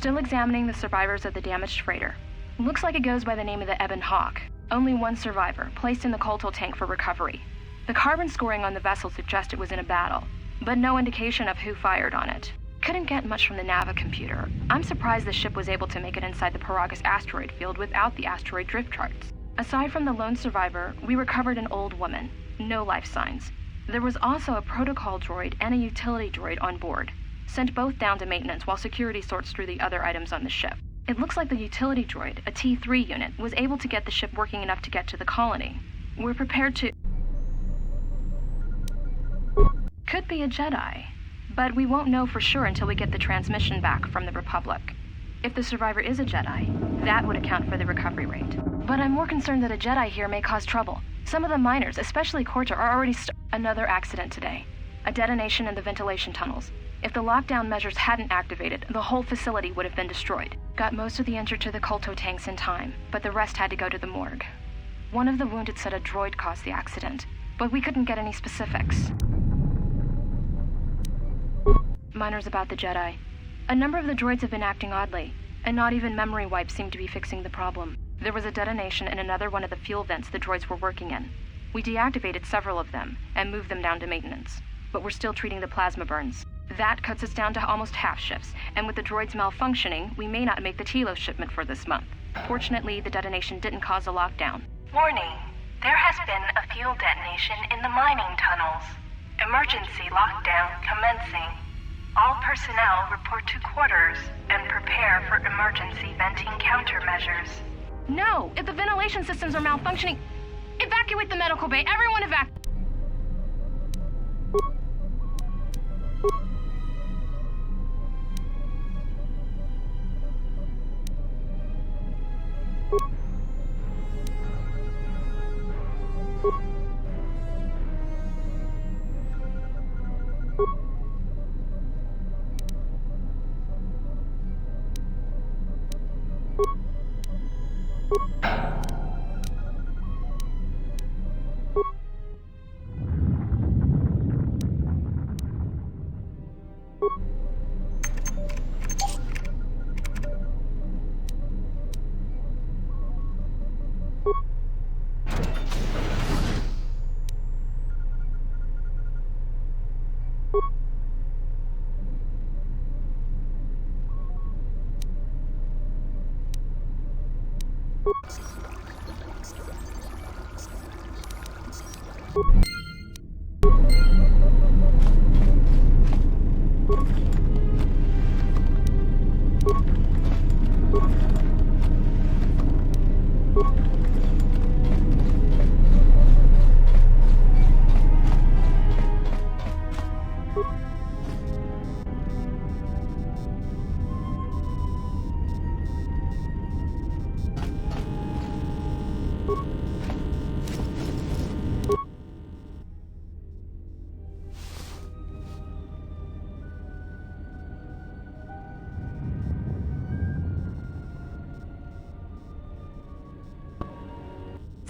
still examining the survivors of the damaged freighter. Looks like it goes by the name of the Ebon Hawk. Only one survivor, placed in the kotor tank for recovery. The carbon scoring on the vessel suggests it was in a battle, but no indication of who fired on it. Couldn't get much from the Nava computer. I'm surprised the ship was able to make it inside the Peragus asteroid field without the asteroid drift charts. Aside from the lone survivor, we recovered an old woman. No life signs. There was also a protocol droid and a utility droid on board. Sent both down to maintenance while security sorts through the other items on the ship. It looks like the utility droid, a T3 unit, was able to get the ship working enough to get to the colony. We're prepared to... Could be a Jedi, but we won't know for sure until we get the transmission back from the Republic. If the survivor is a Jedi, that would account for the recovery rate. But I'm more concerned that a Jedi here may cause trouble. Some of the miners, especially kotor, are already Another accident today. A detonation in the ventilation tunnels. If the lockdown measures hadn't activated, the whole facility would have been destroyed. Got most of the injured to the kotor tanks in time, but the rest had to go to the morgue. One of the wounded said a droid caused the accident, but we couldn't get any specifics. Miners about the Jedi. A number of the droids have been acting oddly, and not even memory wipes seem to be fixing the problem. There was a detonation in another one of the fuel vents the droids were working in. We deactivated several of them and moved them down to maintenance, but we're still treating the plasma burns. That cuts us down to almost half shifts, and with the droids malfunctioning, we may not make the Telos shipment for this month. Fortunately, the detonation didn't cause a lockdown. Warning, there has been a fuel detonation in the mining tunnels. Emergency lockdown commencing. All personnel report to quarters and prepare for emergency venting countermeasures. No! If the ventilation systems are malfunctioning, evacuate the medical bay! Everyone evacuate!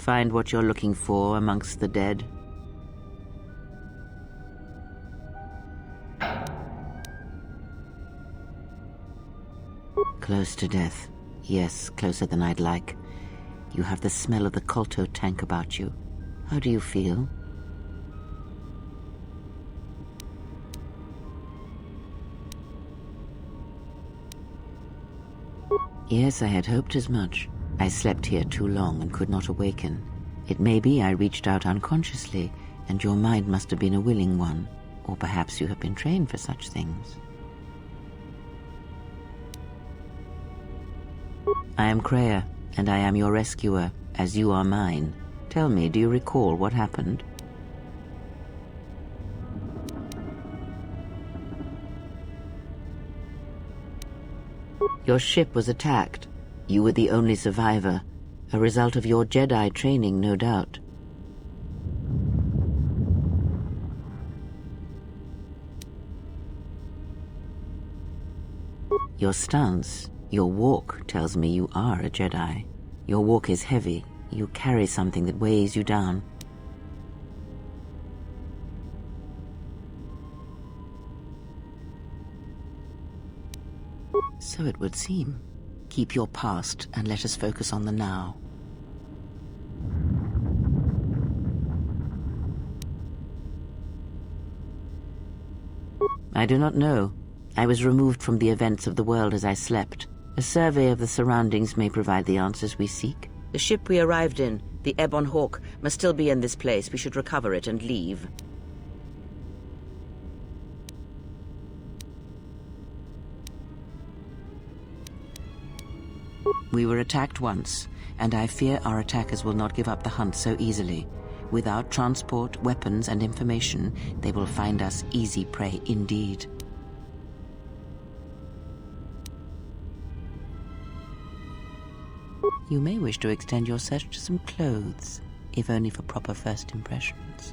Find what you're looking for amongst the dead? Close to death. Yes, closer than I'd like. You have the smell of the kotor tank about you. How do you feel? Yes, I had hoped as much. I slept here too long and could not awaken. It may be I reached out unconsciously, and your mind must have been a willing one. Or perhaps you have been trained for such things. I am Kreia, and I am your rescuer, as you are mine. Tell me, do you recall what happened? Your ship was attacked. You were the only survivor, a result of your Jedi training, no doubt. Your stance, your walk tells me you are a Jedi. Your walk is heavy. You carry something that weighs you down. So it would seem. Keep your past and let us focus on the now. I do not know. I was removed from the events of the world as I slept. A survey of the surroundings may provide the answers we seek. The ship we arrived in, the Ebon Hawk, must still be in this place. We should recover it and leave. We were attacked once, and I fear our attackers will not give up the hunt so easily. Without transport, weapons, and information, they will find us easy prey indeed. You may wish to extend your search to some clothes, if only for proper first impressions.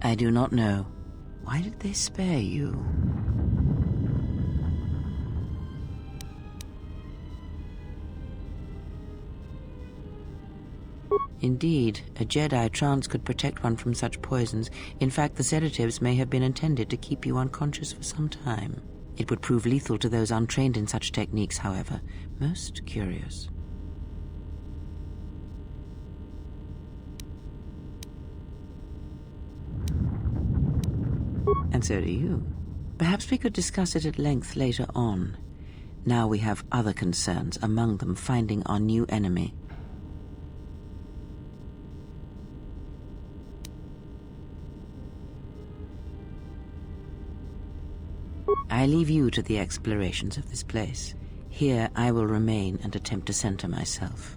I do not know. Why did they spare you? Indeed, a Jedi trance could protect one from such poisons. In fact, the sedatives may have been intended to keep you unconscious for some time. It would prove lethal to those untrained in such techniques, however. Most curious. And so do you. Perhaps we could discuss it at length later on. Now we have other concerns, among them finding our new enemy. I leave you to the explorations of this place. Here I will remain and attempt to center myself.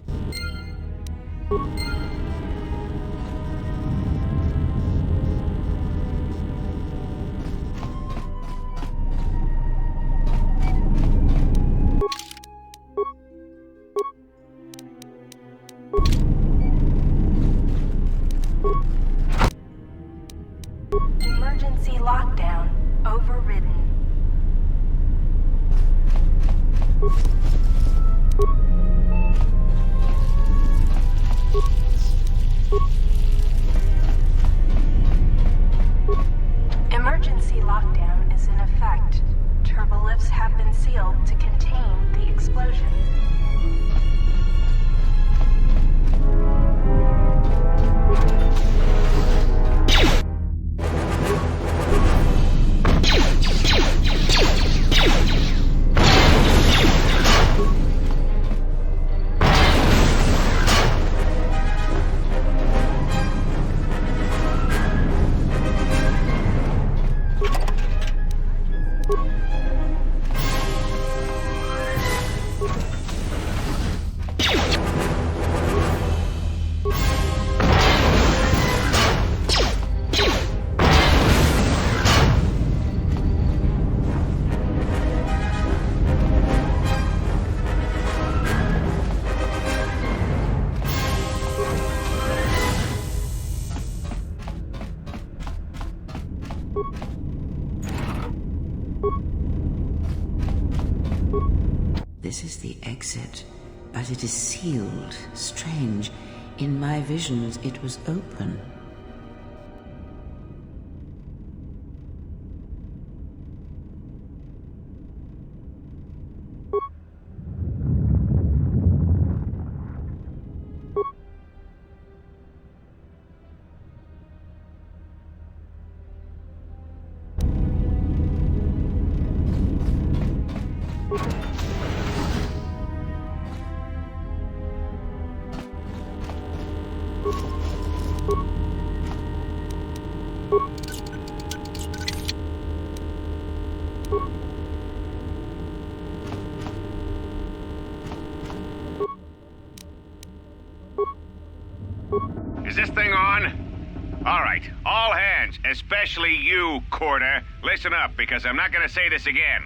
Emergency lockdown overridden. Emergency lockdown is in effect. Turbolifts have been sealed to contain the explosion. This is the exit, but it is sealed. Strange. In my visions, it was open. Is this thing on? All right, all hands, especially you, Corder. Listen up, because I'm not gonna say this again.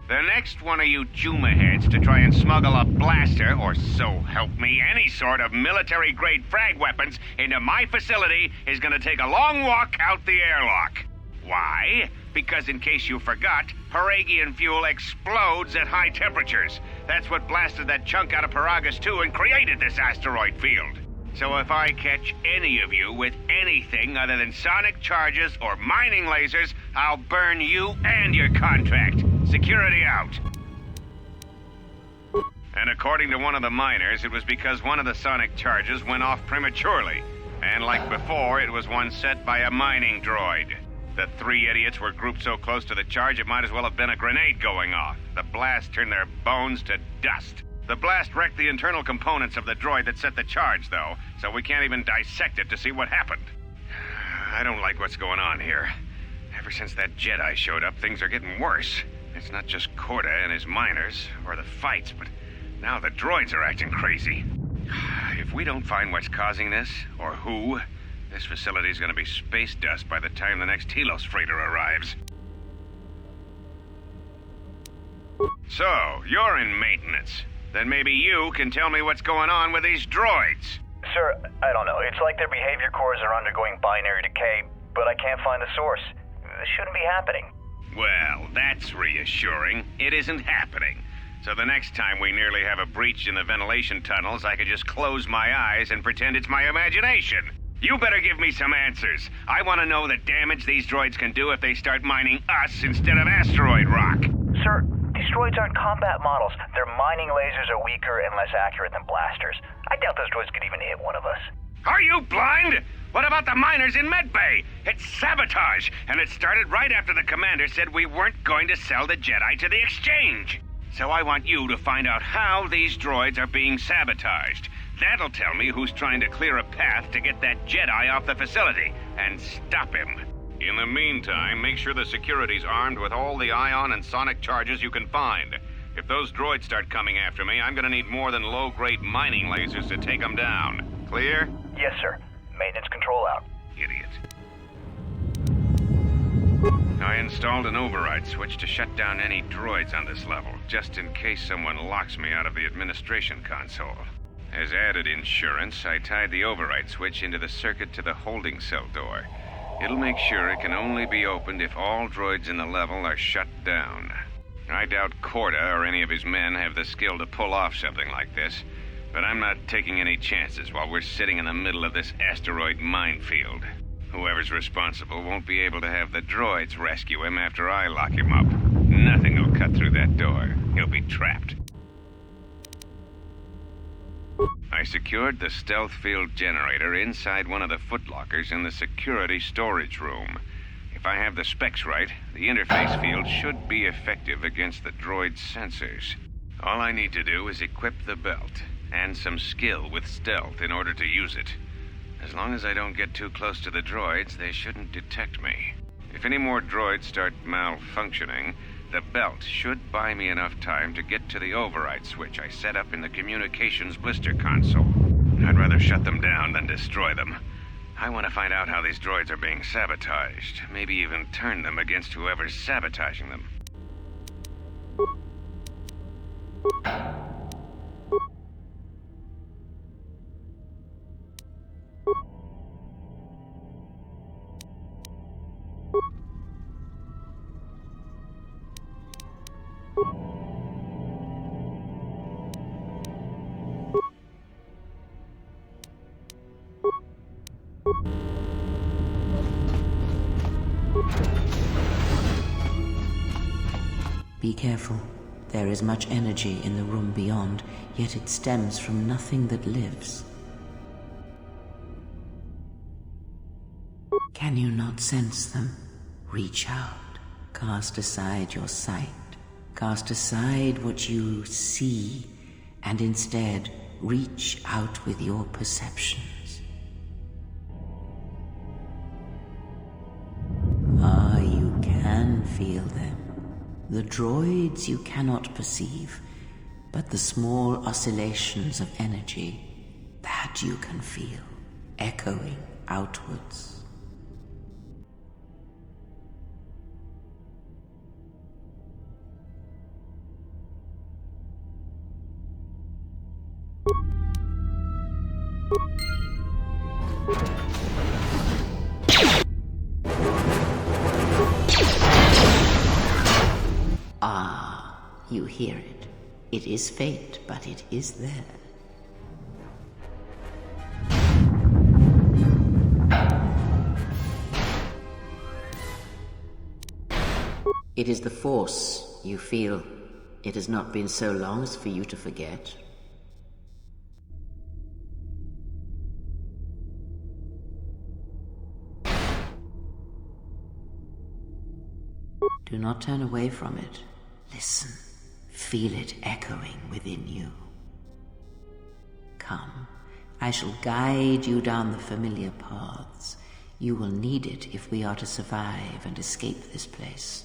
The next one of you Juma heads to try and smuggle a blaster, or so help me, any sort of military-grade frag weapons into my facility is gonna take a long walk out the airlock. Why? Because in case you forgot, Peragian fuel explodes at high temperatures. That's what blasted that chunk out of Peragus 2 and created this asteroid field. So if I catch any of you with anything other than sonic charges or mining lasers, I'll burn you and your contract. Security out. And according to one of the miners, it was because one of the sonic charges went off prematurely. And like before, it was one set by a mining droid. The three idiots were grouped so close to the charge it might as well have been a grenade going off. The blast turned their bones to dust. The blast wrecked the internal components of the droid that set the charge, though, so we can't even dissect it to see what happened. I don't like what's going on here. Ever since that Jedi showed up, things are getting worse. It's not just Corda and his miners, or the fights, but now the droids are acting crazy. If we don't find what's causing this, or who, this facility's gonna be space dust by the time the next Telos freighter arrives. So, you're in maintenance. Then maybe you can tell me what's going on with these droids. Sir, I don't know. It's like their behavior cores are undergoing binary decay, but I can't find the source. This shouldn't be happening. Well, that's reassuring. It isn't happening. So the next time we nearly have a breach in the ventilation tunnels, I could just close my eyes and pretend it's my imagination. You better give me some answers. I want to know the damage these droids can do if they start mining us instead of asteroid rock. Sir, these droids aren't combat models. Their mining lasers are weaker and less accurate than blasters. I doubt those droids could even hit one of us. Are you blind? What about the miners in Medbay? It's sabotage, and it started right after the commander said we weren't going to sell the Jedi to the exchange. So I want you to find out how these droids are being sabotaged. That'll tell me who's trying to clear a path to get that Jedi off the facility and stop him. In the meantime, make sure the security's armed with all the ion and sonic charges you can find. If those droids start coming after me, I'm gonna need more than low-grade mining lasers to take them down. Clear? Yes, sir. Maintenance control out. Idiot. I installed an override switch to shut down any droids on this level, just in case someone locks me out of the administration console. As added insurance, I tied the override switch into the circuit to the holding cell door. It'll make sure it can only be opened if all droids in the level are shut down. I doubt Corda or any of his men have the skill to pull off something like this, but I'm not taking any chances while we're sitting in the middle of this asteroid minefield. Whoever's responsible won't be able to have the droids rescue him after I lock him up. Nothing will cut through that door. He'll be trapped. I secured the stealth field generator inside one of the footlockers in the security storage room. If I have the specs right, the interface field should be effective against the droid's sensors. All I need to do is equip the belt, and some skill with stealth in order to use it. As long as I don't get too close to the droids, they shouldn't detect me. If any more droids start malfunctioning, the belt should buy me enough time to get to the override switch I set up in the communications blister console. I'd rather shut them down than destroy them. I want to find out how these droids are being sabotaged, maybe even turn them against whoever's sabotaging them. Be careful. There is much energy in the room beyond, yet it stems from nothing that lives. Can you not sense them? Reach out. Cast aside your sight. Cast aside what you see, and instead reach out with your perceptions. Ah, you can feel them. The droids you cannot perceive, but the small oscillations of energy, that you can feel, echoing outwards. Ah, you hear it. It is faint, but it is there. It is the Force you feel. It has not been so long as for you to forget. Do not turn away from it. Listen. Feel it echoing within you. Come, I shall guide you down the familiar paths. You will need it if we are to survive and escape this place.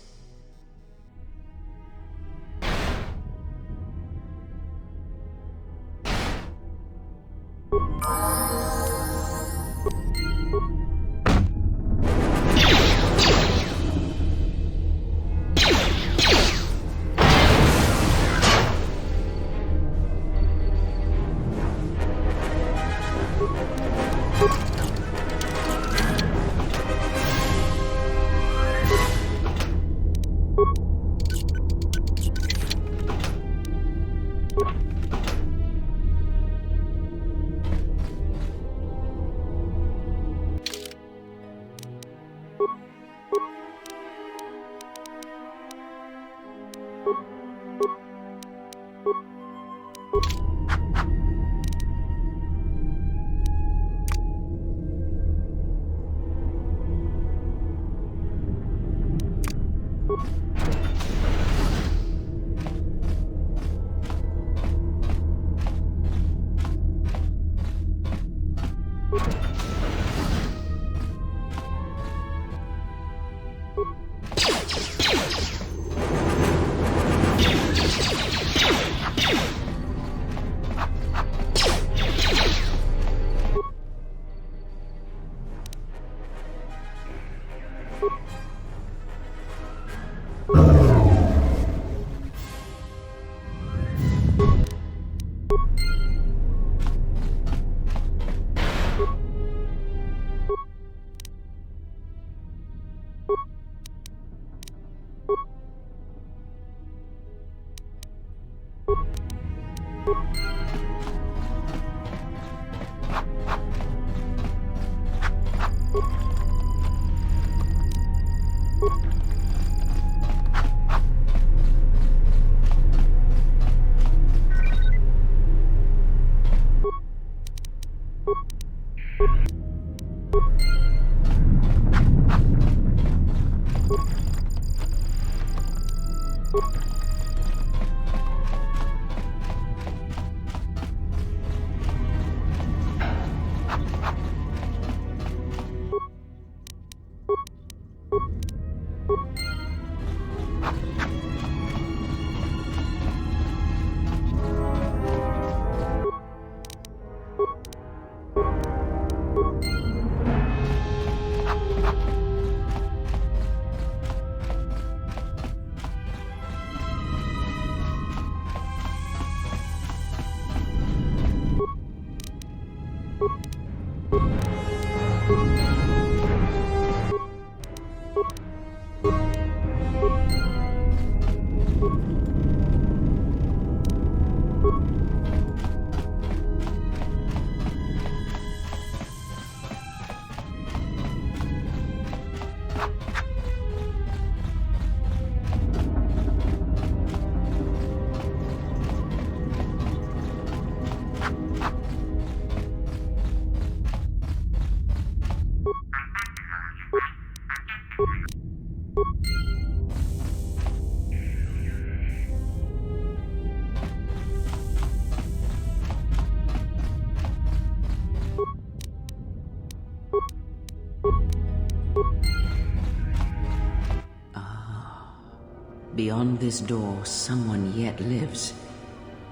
Beyond this door, someone yet lives.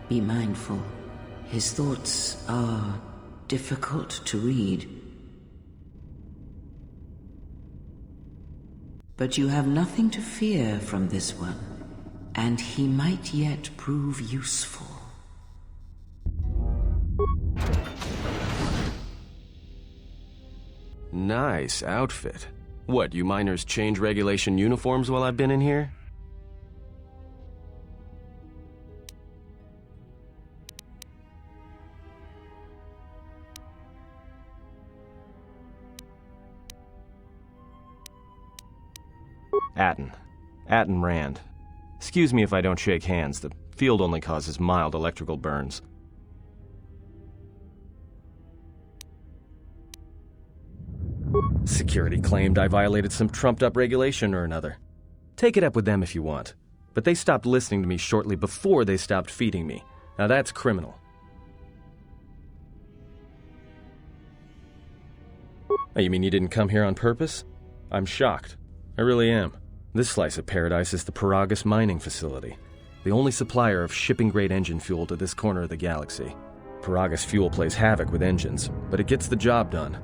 Be mindful. His thoughts are difficult to read. But you have nothing to fear from this one, and he might yet prove useful. Nice outfit. What, you miners change regulation uniforms while I've been in here? Atten, Atten Rand. Excuse me if I don't shake hands. The field only causes mild electrical burns. Security claimed I violated some trumped-up regulation or another. Take it up with them if you want. But they stopped listening to me shortly before they stopped feeding me. Now that's criminal. Oh, you mean you didn't come here on purpose? I'm shocked. I really am. This slice of paradise is the Peragus mining facility, the only supplier of shipping-grade engine fuel to this corner of the galaxy. Peragus fuel plays havoc with engines, but it gets the job done.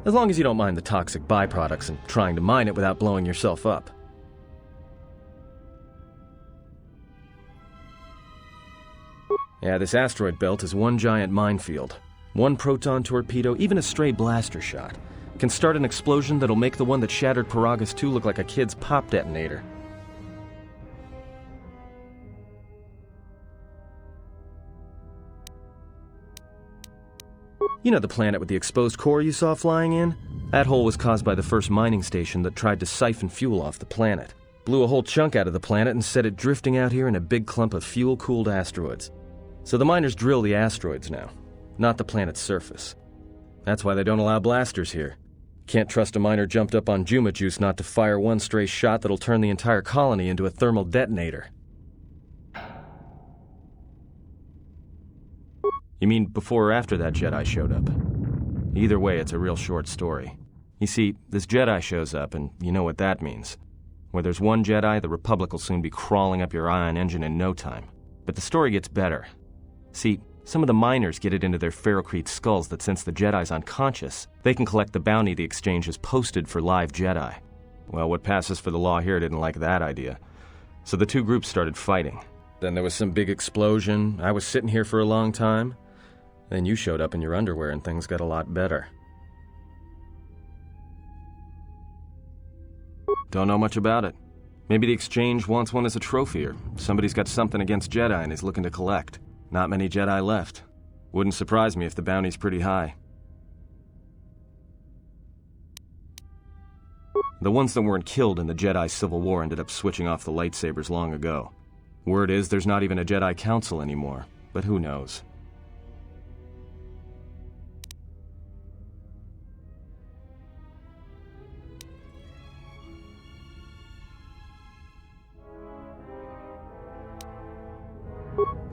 As long as you don't mind the toxic byproducts and trying to mine it without blowing yourself up. Yeah, this asteroid belt is one giant minefield. One proton torpedo, even a stray blaster shot, can start an explosion that'll make the one that shattered Peragus 2 look like a kid's pop detonator. You know the planet with the exposed core you saw flying in? That hole was caused by the first mining station that tried to siphon fuel off the planet. Blew a whole chunk out of the planet and set it drifting out here in a big clump of fuel-cooled asteroids. So the miners drill the asteroids now, not the planet's surface. That's why they don't allow blasters here. Can't trust a miner jumped up on Juma juice not to fire one stray shot that'll turn the entire colony into a thermal detonator. You mean before or after that Jedi showed up? Either way, it's a real short story. You see, this Jedi shows up, and you know what that means. Where there's one Jedi, the Republic will soon be crawling up your ion engine in no time. But the story gets better. See, some of the miners get it into their ferrocrete skulls that since the Jedi's unconscious, they can collect the bounty the exchange has posted for live Jedi. Well, what passes for the law here didn't like that idea. So the two groups started fighting. Then there was some big explosion. I was sitting here for a long time. Then you showed up in your underwear and things got a lot better. Don't know much about it. Maybe the exchange wants one as a trophy, or somebody's got something against Jedi and is looking to collect. Not many Jedi left. Wouldn't surprise me if the bounty's pretty high. The ones that weren't killed in the Jedi Civil War ended up switching off the lightsabers long ago. Word is there's not even a Jedi Council anymore, but who knows?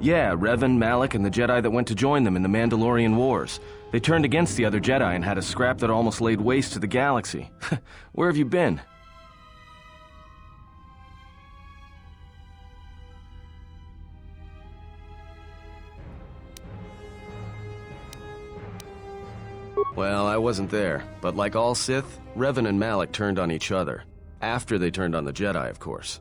Yeah, Revan, Malak, and the Jedi that went to join them in the Mandalorian Wars. They turned against the other Jedi and had a scrap that almost laid waste to the galaxy. Where have you been? Well, I wasn't there, but like all Sith, Revan and Malak turned on each other. After they turned on the Jedi, of course.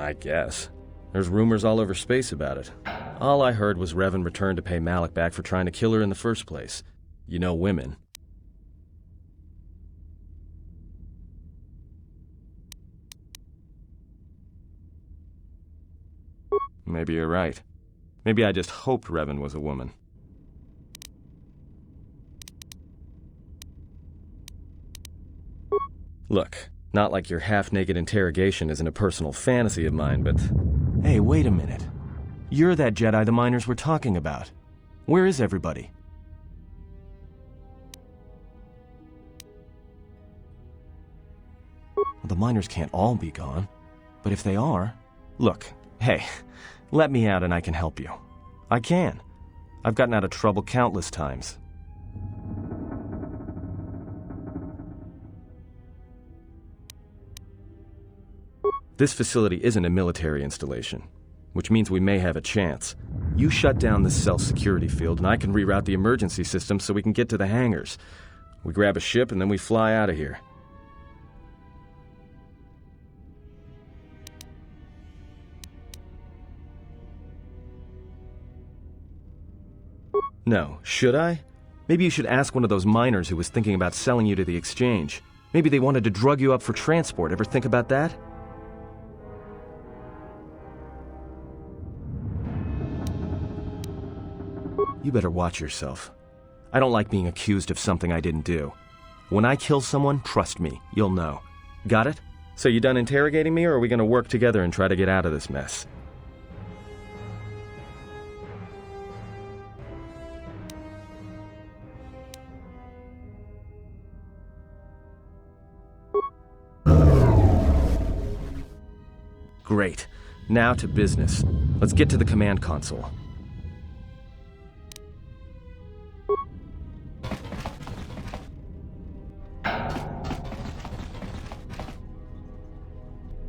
I guess. There's rumors all over space about it. All I heard was Revan returned to pay Malak back for trying to kill her in the first place. You know women. Maybe you're right. Maybe I just hoped Revan was a woman. Look, not like your half-naked interrogation isn't a personal fantasy of mine, but... Hey, wait a minute. You're that Jedi the miners were talking about. Where is everybody? Well, the miners can't all be gone. But if they are... Look, hey, let me out and I can help you. I can. I've gotten out of trouble countless times. This facility isn't a military installation, which means we may have a chance. You shut down this cell security field and I can reroute the emergency system so we can get to the hangars. We grab a ship and then we fly out of here. No, should I? Maybe you should ask one of those miners who was thinking about selling you to the exchange. Maybe they wanted to drug you up for transport. Ever think about that? You better watch yourself. I don't like being accused of something I didn't do. When I kill someone, trust me, you'll know. Got it? So you done interrogating me, or are we gonna work together and try to get out of this mess? Great. Now to business. Let's get to the command console.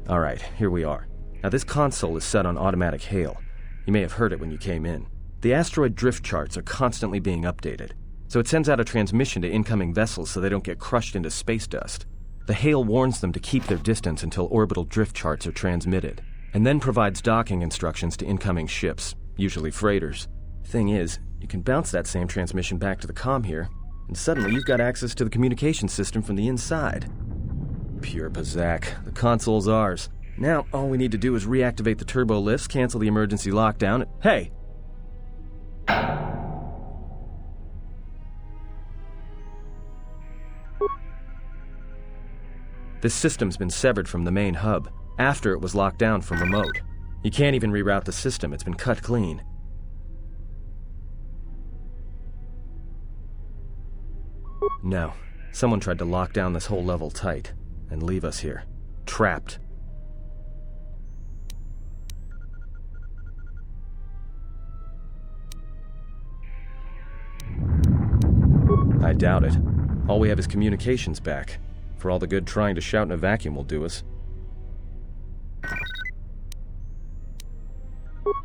Alright, here we are. Now this console is set on automatic hail. You may have heard it when you came in. The asteroid drift charts are constantly being updated, so it sends out a transmission to incoming vessels so they don't get crushed into space dust. The hail warns them to keep their distance until orbital drift charts are transmitted, and then provides docking instructions to incoming ships, usually freighters. Thing is, you can bounce that same transmission back to the comm here, and suddenly you've got access to the communication system from the inside. Pure Pazak. The console's ours. Now, all we need to do is reactivate the turbo lifts, cancel the emergency lockdown. Hey! This system's been severed from the main hub, after it was locked down from remote. You can't even reroute the system, it's been cut clean. No, someone tried to lock down this whole level tight, and leave us here, trapped. I doubt it. All we have is communications back. For all the good trying to shout in a vacuum will do us.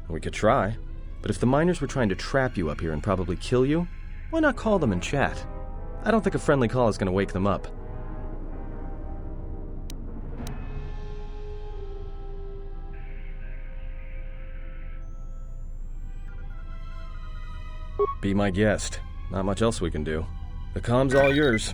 We could try, but if the miners were trying to trap you up here and probably kill you, why not call them and chat? I don't think a friendly call is going to wake them up. Be my guest. Not much else we can do. The comm's all yours.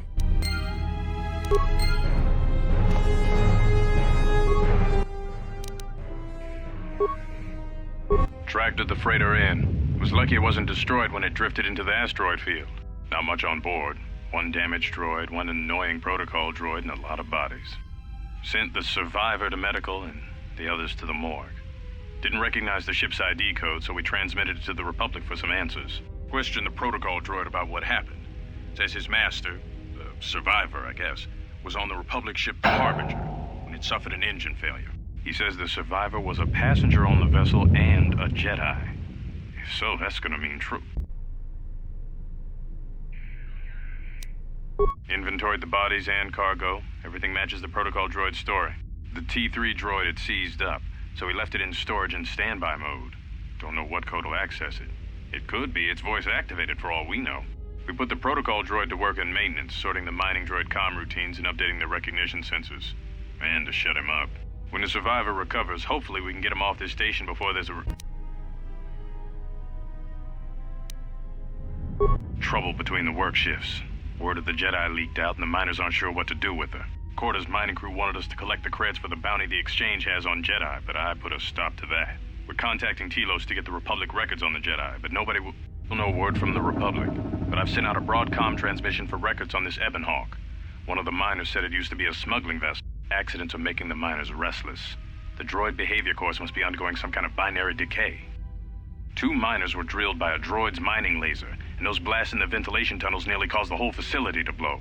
Tracted the freighter in. Was lucky it wasn't destroyed when it drifted into the asteroid field. Not much on board. One damaged droid, one annoying protocol droid, and a lot of bodies. Sent the survivor to medical and the others to the morgue. Didn't recognize the ship's ID code, so we transmitted it to the Republic for some answers. Questioned the protocol droid about what happened. Says his master, the survivor, I guess, was on the Republic ship the Harbinger when it suffered an engine failure. He says the survivor was a passenger on the vessel and a Jedi. If so, that's gonna mean true. Inventoried the bodies and cargo. Everything matches the protocol droid's story. The T3 droid had seized up, so we left it in storage in standby mode. Don't know what code will access it. It could be it's voice activated for all we know. We put the protocol droid to work in maintenance, sorting the mining droid comm routines and updating the recognition sensors. And to shut him up. When the survivor recovers, hopefully we can get him off this station before there's trouble between the work shifts. Word of the Jedi leaked out and the miners aren't sure what to do with her. Corda's mining crew wanted us to collect the creds for the bounty the Exchange has on Jedi, but I put a stop to that. We're contacting Telos to get the Republic records on the Jedi, but nobody will... No word from the Republic. But I've sent out a broadcom transmission for records on this Ebon Hawk. One of the miners said it used to be a smuggling vessel. Accidents are making the miners restless. The droid behavior course must be undergoing some kind of binary decay. 2 miners were drilled by a droid's mining laser, and those blasts in the ventilation tunnels nearly caused the whole facility to blow.